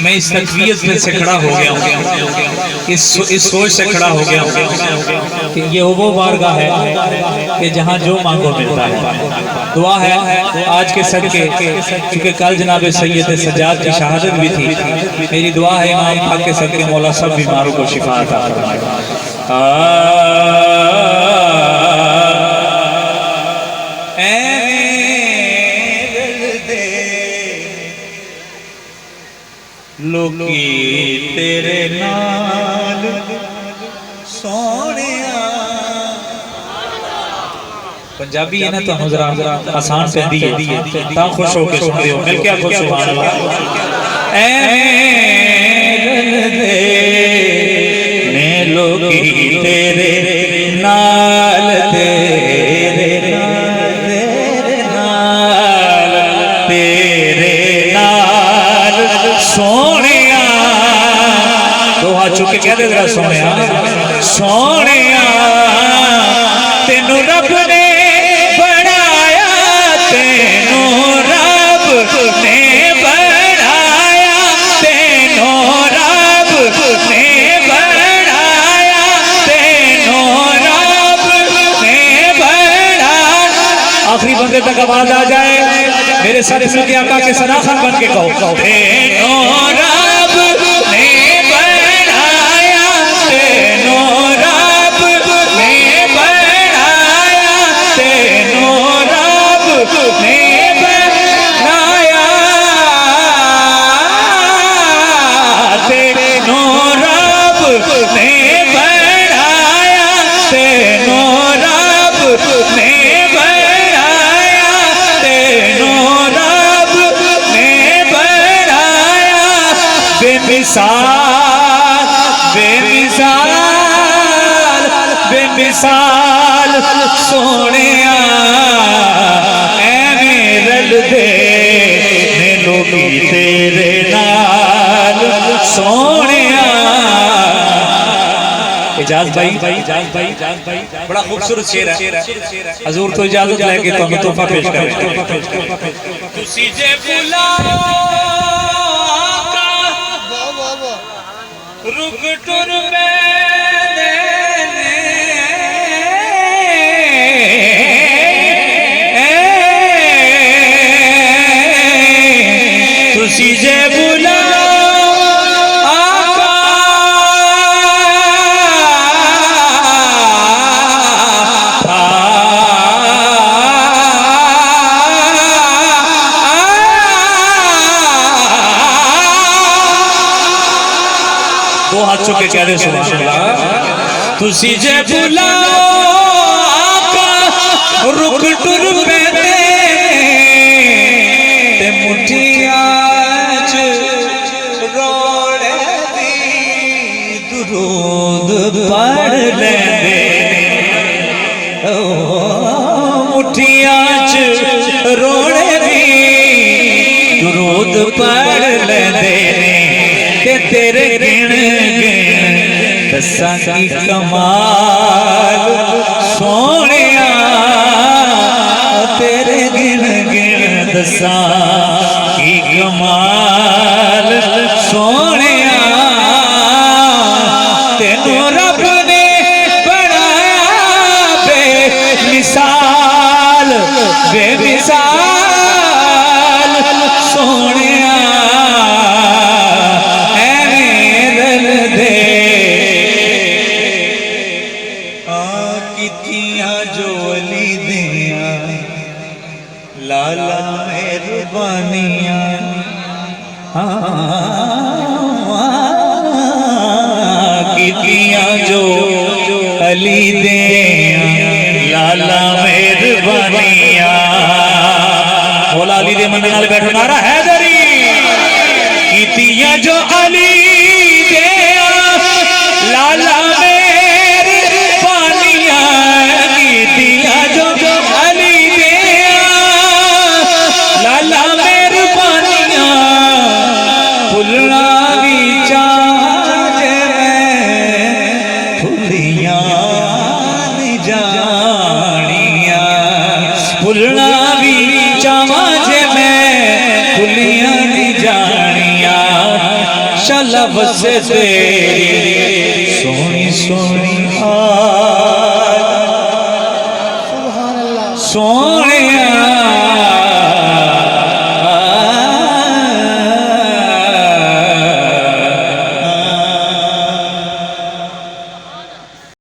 मैं इस तकवीयत में से खड़ा हो गया हूँ, इस सोच से खड़ा हो गया हूँ कि ये वो बारगाह है कि जहाँ जो मांगो मिलता है। दुआ है आज के सदके, क्योंकि कल जनाब सैयद सज्जाद की शहादत भी थी, मेरी दुआ है इमाम पाक के सदके मौला सब बीमारों को शिफा अता फरमाए। लोकी तेरे नाल सोनिया, पंजाबी है ना तो जरा आसान पे दी है ता खुश होके सुन रहे हो, मिल के खुश सुभान अल्लाह। ने लोकी तेरे नाल सोनिया, दो हाथ चुके कह दे जरा सोनिया, सोनिया तेनू रब ने बनाया, तेनू रब ने बनाया, तेनू रब ने बनाया, तेनू रब ने बनाया। आखिरी बंदे तक आवाज आ जाए, मेरे साथ के आका के सनाखन बन के कहो, तेनू रब ने बनाया, तेनू रब ने बनाया, तेनू रब ने बनाया, तेनू रब ने बनाया, तेनू रब ने बेमिसाल बेमिसाल बेमिसाल सोनिया, ऐवें रल दे ने लोकी तेरे नाल सोनिया। इजाज़त भाई बड़ा खूबसूरत शेर है, हजूर तो इजाजत लेके तो तोहफा पेश करें। तुसी जे रुक टुर तुसी जे बुला दो हाथ चुके कह दे सुभान अल्लाह। तुसी जे बुलाओ आका रुक टुर पैंदे ते मुठिया च रोड़े दी दुरूद पढ़ लेंदे, मुठिया च रोड़े दी दुरूद पढ़ लेंदे के तेरे गिण गिण दसा की कमाल सोनिया, तेरे गिण गिण दसा की कमाल सोनिया, तेनू रब ने बनाया बेमिसाल बेमिसाल सोनिया, लाला मेहरबानिया कीतियां जो अली दे, लाला मेहरबानिया बोला अली दे मन नाल बैठो नारा हैदरी, कीतियां जो अली दे लाला मेहरबानिया, कीतियां जो अली दे लाला मेहरबानिया, फुलना भी चाहे फुलियां नहीं जानिया, फुलना भी चाहे मैं फुलियां नहीं जानिया, शलब से तेरी सोनी सोनी सोने